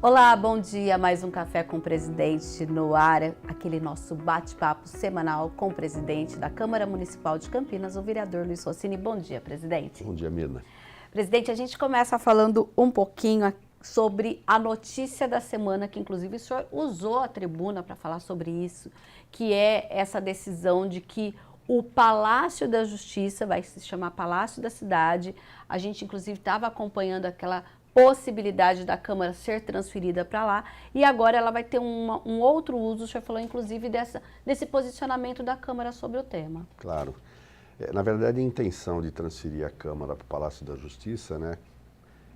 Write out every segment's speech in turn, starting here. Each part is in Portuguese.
Olá, bom dia. Mais um Café com o Presidente no ar. Aquele nosso bate-papo semanal com o presidente da Câmara Municipal de Campinas, o vereador Luiz Rossini. Bom dia, presidente. Bom dia, Mirna. Presidente, a gente começa falando um pouquinho sobre a notícia da semana, que inclusive o senhor usou a tribuna para falar sobre isso, que é essa decisão de que o Palácio da Justiça vai se chamar Palácio da Cidade. A gente inclusive estava acompanhando aquela possibilidade da Câmara ser transferida para lá, e agora ela vai ter um outro uso. O senhor falou inclusive desse posicionamento da Câmara sobre o tema. Claro. Na verdade, a intenção de transferir a Câmara para o Palácio da Justiça, né,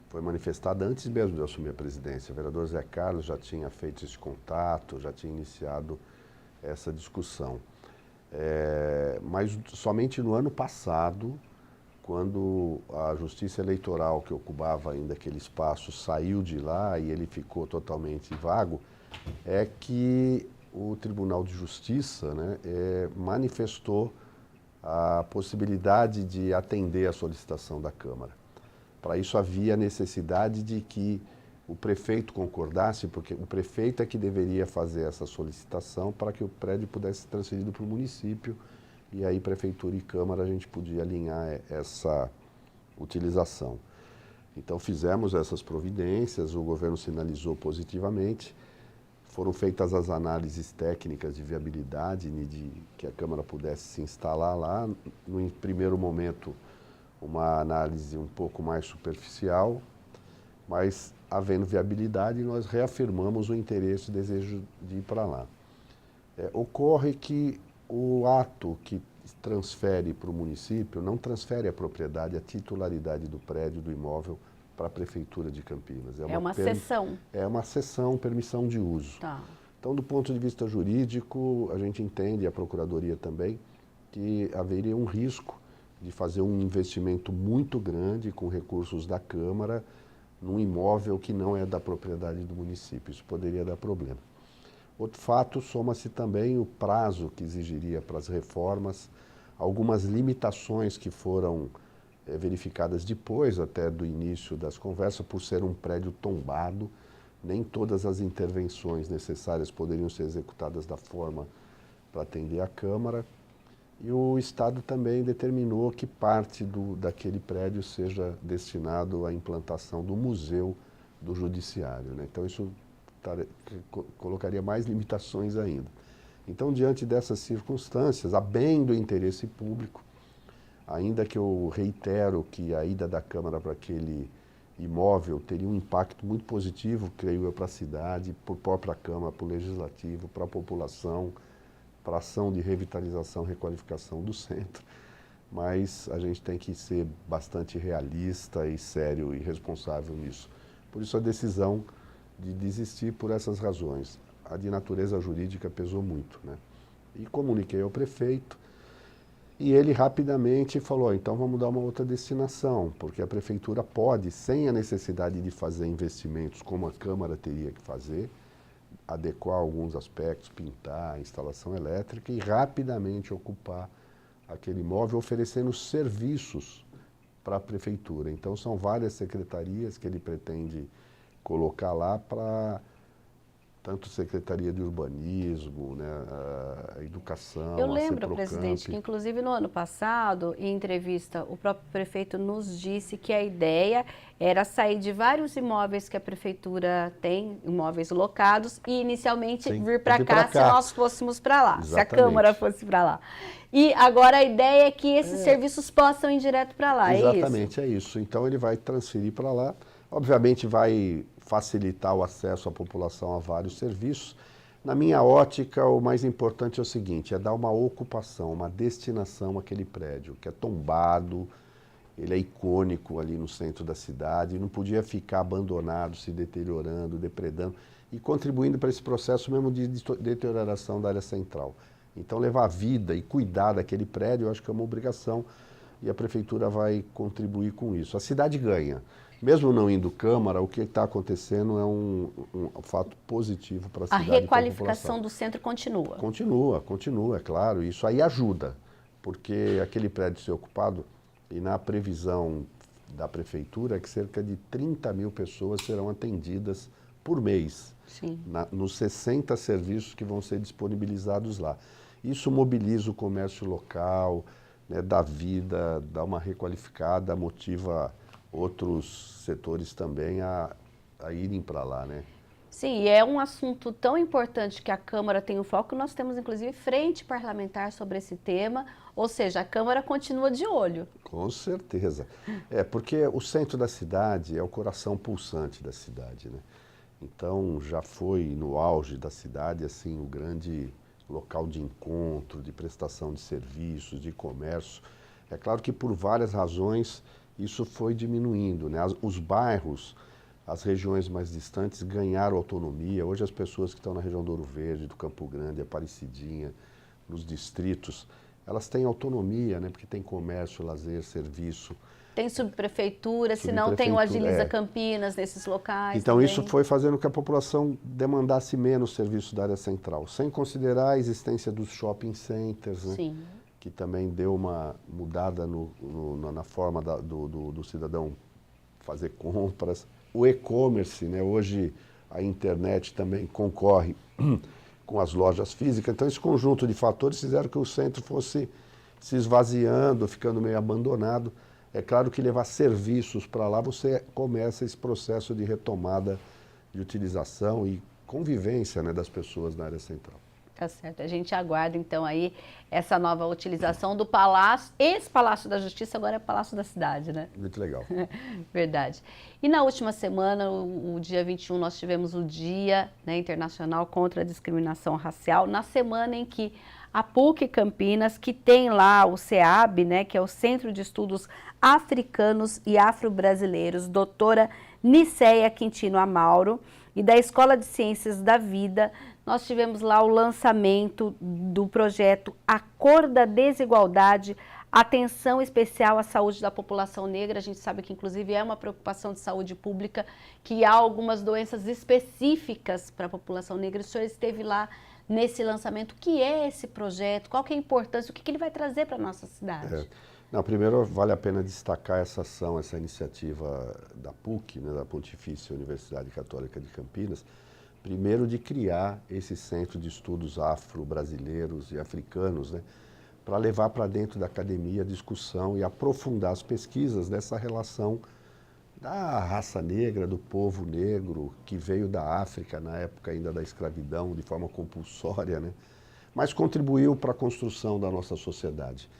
foi manifestada antes mesmo de eu assumir a presidência. O vereador Zé Carlos já tinha feito esse contato, já tinha iniciado essa discussão. Mas somente no ano passado, quando a Justiça Eleitoral, que ocupava ainda aquele espaço, saiu de lá e ele ficou totalmente vago, é que o Tribunal de Justiça, né, manifestou a possibilidade de atender a solicitação da Câmara. Para isso havia necessidade de que o prefeito concordasse, porque o prefeito é que deveria fazer essa solicitação para que o prédio pudesse ser transferido para o município, e aí Prefeitura e Câmara a gente podia alinhar essa utilização. Então fizemos essas providências, o governo sinalizou positivamente, foram feitas as análises técnicas de viabilidade, de que a Câmara pudesse se instalar lá. No primeiro momento, uma análise um pouco mais superficial, mas havendo viabilidade, nós reafirmamos o interesse e o desejo de ir para lá. Ocorre que o ato que transfere para o município não transfere a propriedade, a titularidade do prédio, do imóvel, para a Prefeitura de Campinas. É uma cessão. É uma cessão, permissão de uso. Tá. Então, do ponto de vista jurídico, a gente entende, a Procuradoria também, que haveria um risco de fazer um investimento muito grande com recursos da Câmara num imóvel que não é da propriedade do município. Isso poderia dar problema. Outro fato, soma-se também o prazo que exigiria para as reformas, algumas limitações que foram verificadas depois até do início das conversas, por ser um prédio tombado, nem todas as intervenções necessárias poderiam ser executadas da forma para atender a Câmara, e o Estado também determinou que parte daquele prédio seja destinado à implantação do Museu do Judiciário, né? Então isso colocaria mais limitações ainda. Então, diante dessas circunstâncias, a bem do interesse público, ainda que eu reitero que a ida da Câmara para aquele imóvel teria um impacto muito positivo, creio eu, para a cidade, para a própria Câmara, para o Legislativo, para a população, para a ação de revitalização e requalificação do centro, mas a gente tem que ser bastante realista e sério e responsável nisso. Por isso a decisão de desistir por essas razões. A de natureza jurídica pesou muito, né? E comuniquei ao prefeito, e ele rapidamente falou, então vamos dar uma outra destinação, porque a Prefeitura pode, sem a necessidade de fazer investimentos como a Câmara teria que fazer, adequar alguns aspectos, pintar, a instalação elétrica e rapidamente ocupar aquele imóvel, oferecendo serviços para a Prefeitura. Então são várias secretarias que ele pretende colocar lá, para tanto Secretaria de Urbanismo, né, a Educação, Eu a lembro, Ceprocamp. presidente, que inclusive no ano passado, em entrevista, o próprio prefeito nos disse que a ideia era sair de vários imóveis que a Prefeitura tem, imóveis locados, e inicialmente vir para cá se nós fôssemos para lá, Exatamente. se a Câmara fosse para lá. E agora a ideia é que esses serviços possam ir direto para lá, Exatamente, é isso? é isso. Então ele vai transferir para lá, obviamente vai facilitar o acesso à população a vários serviços. Na minha ótica, o mais importante é o seguinte, é dar uma ocupação, uma destinação àquele prédio, que é tombado, ele é icônico ali no centro da cidade, não podia ficar abandonado, se deteriorando, depredando, e contribuindo para esse processo mesmo de deterioração da área central. Então levar a vida e cuidar daquele prédio, eu acho que é uma obrigação, e a Prefeitura vai contribuir com isso. A cidade ganha. Mesmo não indo Câmara, o que está acontecendo é um fato positivo para a cidade. A requalificação do centro continua? Continua, é claro. Isso aí ajuda, porque aquele prédio ser ocupado, e na previsão da Prefeitura, é que cerca de 30 mil pessoas serão atendidas por mês, Sim. nos 60 serviços que vão ser disponibilizados lá. Isso mobiliza o comércio local, né, dá vida, dá uma requalificada, motiva outros setores também a irem para lá, né? Sim, e é um assunto tão importante que a Câmara tem o foco, nós temos inclusive frente parlamentar sobre esse tema, ou seja, a Câmara continua de olho. Com certeza. Porque o centro da cidade é o coração pulsante da cidade, né? Então, já foi no auge da cidade, assim, o grande local de encontro, de prestação de serviços, de comércio. É claro que por várias razões isso foi diminuindo, né? Os bairros, as regiões mais distantes ganharam autonomia. Hoje as pessoas que estão na região do Ouro Verde, do Campo Grande, Aparecidinha, nos distritos, elas têm autonomia, né? Porque tem comércio, lazer, serviço. Tem subprefeitura, se não tem o Agiliza Campinas nesses locais Então também. isso foi fazendo com que a população demandasse menos serviço da área central, sem considerar a existência dos shopping centers, né? Sim. Que também deu uma mudada na forma do cidadão fazer compras. O e-commerce, né? Hoje a internet também concorre com as lojas físicas, então esse conjunto de fatores fizeram que o centro fosse se esvaziando, ficando meio abandonado. É claro que levar serviços para lá, você começa esse processo de retomada de utilização e convivência, né, das pessoas na área central. Tá certo. A gente aguarda então aí essa nova utilização do Palácio. Esse Palácio da Justiça agora é Palácio da Cidade, né? Muito legal. Verdade. E na última semana, o dia 21, nós tivemos o Dia, né, Internacional contra a Discriminação Racial, na semana em que a PUC Campinas, que tem lá o CEAB, né, que é o Centro de Estudos Africanos e Afro-Brasileiros, doutora Nicéia Quintino Amauro, e da Escola de Ciências da Vida, nós tivemos lá o lançamento do projeto A Cor da Desigualdade, atenção especial à saúde da população negra. A gente sabe que inclusive é uma preocupação de saúde pública, que há algumas doenças específicas para a população negra. O senhor esteve lá nesse lançamento. O que é esse projeto? Qual que é a importância? O que ele vai trazer para a nossa cidade? Não, primeiro vale a pena destacar essa ação, essa iniciativa da PUC, né, da Pontifícia Universidade Católica de Campinas, primeiro de criar esse centro de estudos afro-brasileiros e africanos, né, para levar para dentro da academia a discussão e aprofundar as pesquisas dessa relação da raça negra, do povo negro, que veio da África na época ainda da escravidão, de forma compulsória, né, mas contribuiu para a construção da nossa sociedade.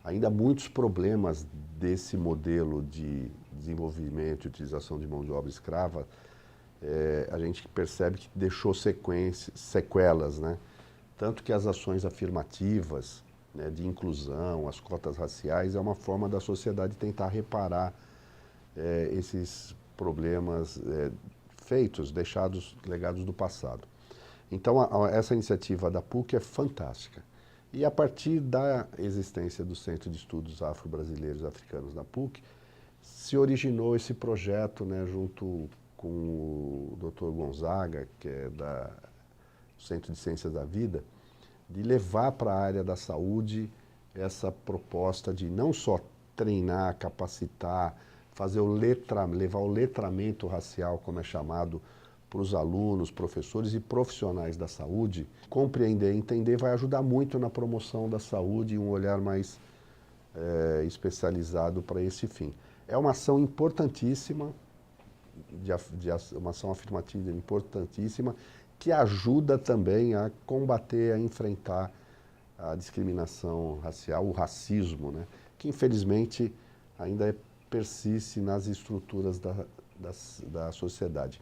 Ainda muitos problemas desse modelo de desenvolvimento e utilização de mão de obra escrava, a gente percebe que deixou sequelas, né? Tanto que as ações afirmativas, né, de inclusão, as cotas raciais, é uma forma da sociedade tentar reparar esses problemas feitos, deixados, legados do passado. Então, essa iniciativa da PUC é fantástica. E a partir da existência do Centro de Estudos Afro-Brasileiros e Africanos da PUC, se originou esse projeto, né, junto com o Dr. Gonzaga, que é do Centro de Ciências da Vida, de levar para a área da saúde essa proposta de não só treinar, capacitar, levar o letramento racial, como é chamado, para os alunos, professores e profissionais da saúde. Compreender e entender vai ajudar muito na promoção da saúde e um olhar mais especializado para esse fim. É uma ação importantíssima, uma ação afirmativa importantíssima, que ajuda também a combater, a enfrentar a discriminação racial, o racismo, né, que infelizmente ainda persiste nas estruturas da sociedade.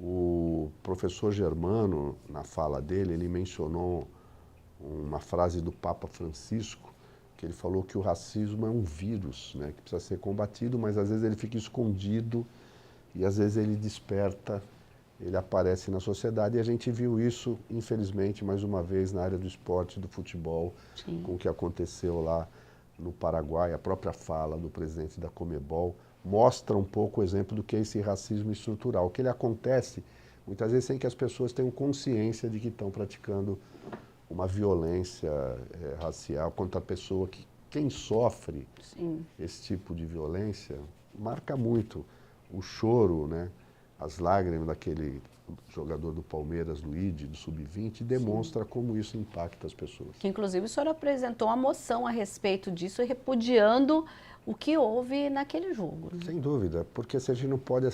O professor Germano, na fala dele, ele mencionou uma frase do Papa Francisco, que ele falou que o racismo é um vírus, né, que precisa ser combatido, mas às vezes ele fica escondido e às vezes ele desperta, ele aparece na sociedade. E a gente viu isso, infelizmente, mais uma vez na área do esporte, do futebol, Sim. com o que aconteceu lá no Paraguai. A própria fala do presidente da Comebol mostra um pouco o exemplo do que é esse racismo estrutural. O que ele acontece, muitas vezes, sem que as pessoas tenham consciência de que estão praticando uma violência racial contra a pessoa que, quem sofre Sim. esse tipo de violência, marca muito o choro, né, as lágrimas daquele jogador do Palmeiras, Luigi, do Sub-20, demonstra como isso impacta as pessoas. Que inclusive o senhor apresentou uma moção a respeito disso, repudiando o que houve naquele jogo. Né? Sem dúvida, porque a gente não pode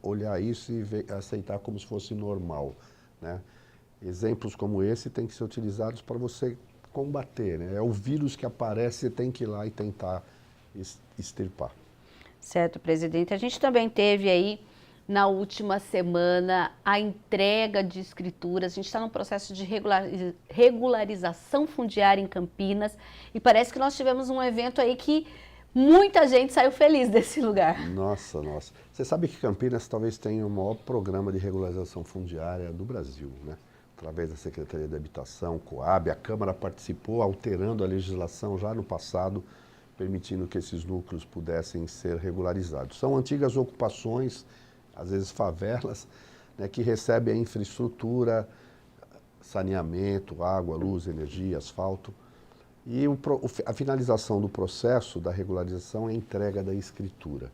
olhar isso e aceitar como se fosse normal, né? Exemplos como esse têm que ser utilizados para você combater, né? É o vírus que aparece, você tem que ir lá e tentar extirpar. Certo, presidente. A gente também teve aí, na última semana, a entrega de escrituras. A gente está num processo de regularização fundiária em Campinas e parece que nós tivemos um evento aí que muita gente saiu feliz desse lugar. Nossa, nossa. Você sabe que Campinas talvez tenha o maior programa de regularização fundiária do Brasil, né? Através da Secretaria de Habitação, Coab, a Câmara participou alterando a legislação já no passado, permitindo que esses núcleos pudessem ser regularizados. São antigas ocupações, às vezes favelas, né, que recebem a infraestrutura, saneamento, água, luz, energia, asfalto. E a finalização do processo da regularização é a entrega da escritura.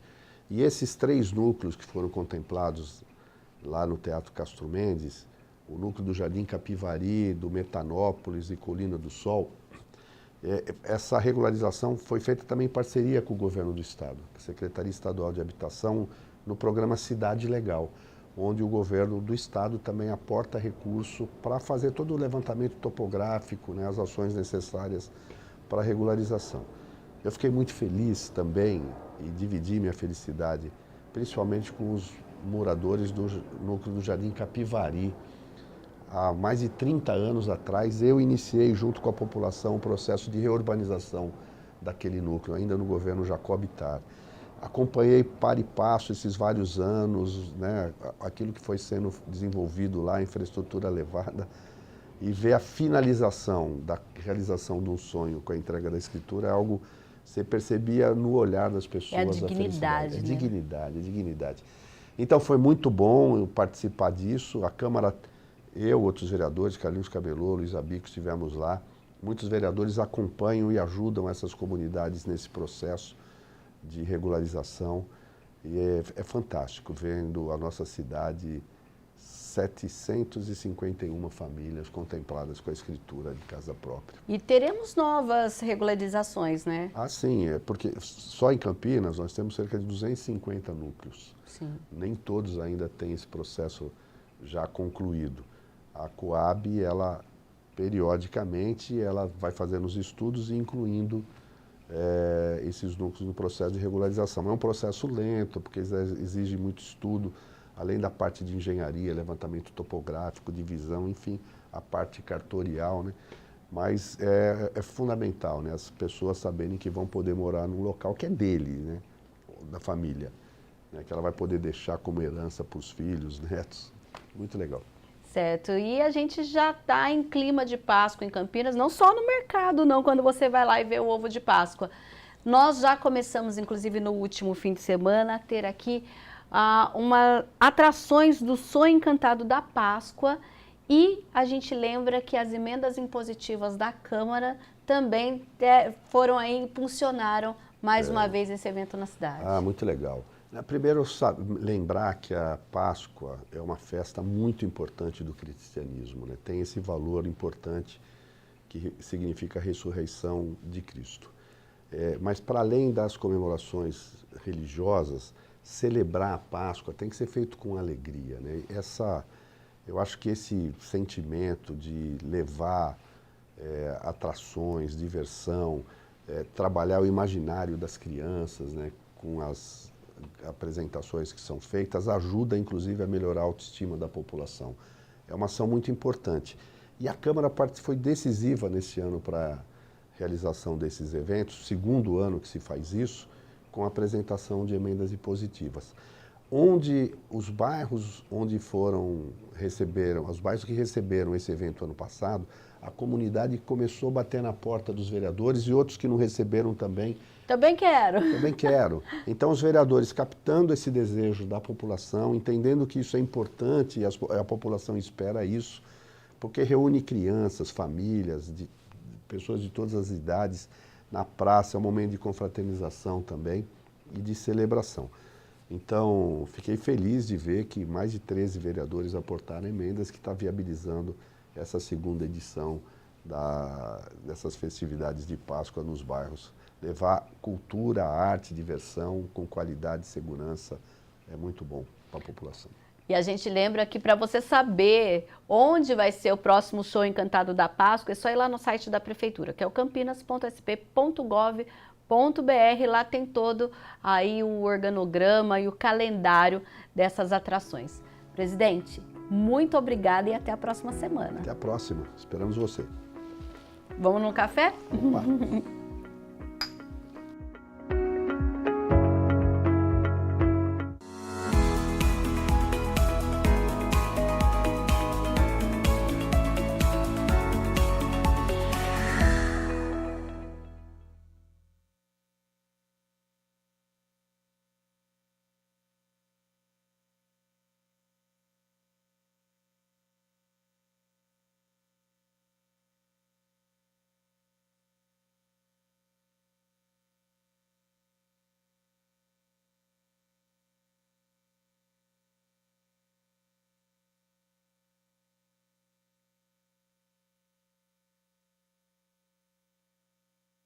E esses 3 núcleos que foram contemplados lá no Teatro Castro Mendes, o núcleo do Jardim Capivari, do Metanópolis e Colina do Sol, essa regularização foi feita também em parceria com o governo do estado, a Secretaria Estadual de Habitação, no programa Cidade Legal, onde o governo do estado também aporta recurso para fazer todo o levantamento topográfico, né, as ações necessárias para a regularização. Eu fiquei muito feliz também e dividi minha felicidade, principalmente com os moradores do núcleo do Jardim Capivari. Há mais de 30 anos atrás, eu iniciei, junto com a população, o processo de reurbanização daquele núcleo, ainda no governo Jacob Ittar. Acompanhei para e passo esses vários anos, né, aquilo que foi sendo desenvolvido lá, a infraestrutura levada, e ver a finalização da realização de um sonho com a entrega da escritura é algo que você percebia no olhar das pessoas. É a dignidade, né? É dignidade. Então foi muito bom eu participar disso, a Câmara... Eu, outros vereadores, Carlinhos Cabelô, Luiz Abico, estivemos lá. Muitos vereadores acompanham e ajudam essas comunidades nesse processo de regularização. E é fantástico vendo a nossa cidade, 751 famílias contempladas com a escritura de casa própria. E teremos novas regularizações, né? Ah, sim, porque só em Campinas nós temos cerca de 250 núcleos. Sim. Nem todos ainda têm esse processo já concluído. A Coab, ela periodicamente, ela vai fazendo os estudos e incluindo esses núcleos no processo de regularização. É um processo lento, porque exige muito estudo, além da parte de engenharia, levantamento topográfico, divisão, enfim, a parte cartorial, né? Mas é fundamental, né? As pessoas saberem que vão poder morar num local que é dele, né? Da família, né? Que ela vai poder deixar como herança para os filhos, netos. Muito legal. Certo, e a gente já está em clima de Páscoa em Campinas, não só no mercado, não, quando você vai lá e vê o ovo de Páscoa. Nós já começamos, inclusive no último fim de semana, a ter aqui atrações do Sonho Encantado da Páscoa, e a gente lembra que as emendas impositivas da Câmara também foram aí, impulsionaram mais uma vez esse evento na cidade. Ah, muito legal. Primeiro, lembrar que a Páscoa é uma festa muito importante do cristianismo, né? Tem esse valor importante que significa a ressurreição de Cristo. Mas, para além das comemorações religiosas, celebrar a Páscoa tem que ser feito com alegria, né? Eu acho que esse sentimento de levar atrações, diversão, trabalhar o imaginário das crianças, né, com as apresentações que são feitas, ajuda inclusive a melhorar a autoestima da população. É uma ação muito importante. E a Câmara foi decisiva nesse ano para a realização desses eventos, segundo ano que se faz isso, com a apresentação de emendas impositivas. Onde os bairros os bairros que receberam esse evento ano passado, a comunidade começou a bater na porta dos vereadores e outros que não receberam também. Também quero. Também quero. Então, os vereadores captando esse desejo da população, entendendo que isso é importante e a população espera isso, porque reúne crianças, famílias, pessoas de todas as idades na praça, é um momento de confraternização também e de celebração. Então, fiquei feliz de ver que mais de 13 vereadores aportaram emendas que está viabilizando essa segunda edição dessas festividades de Páscoa nos bairros. Levar cultura, arte, diversão com qualidade e segurança é muito bom para a população. E a gente lembra que para você saber onde vai ser o próximo show Encantado da Páscoa, é só ir lá no site da Prefeitura, que é o campinas.sp.gov.br. Lá tem todo aí o organograma e o calendário dessas atrações. Presidente, muito obrigada e até a próxima semana. Até a próxima. Esperamos você. Vamos no café? Opa.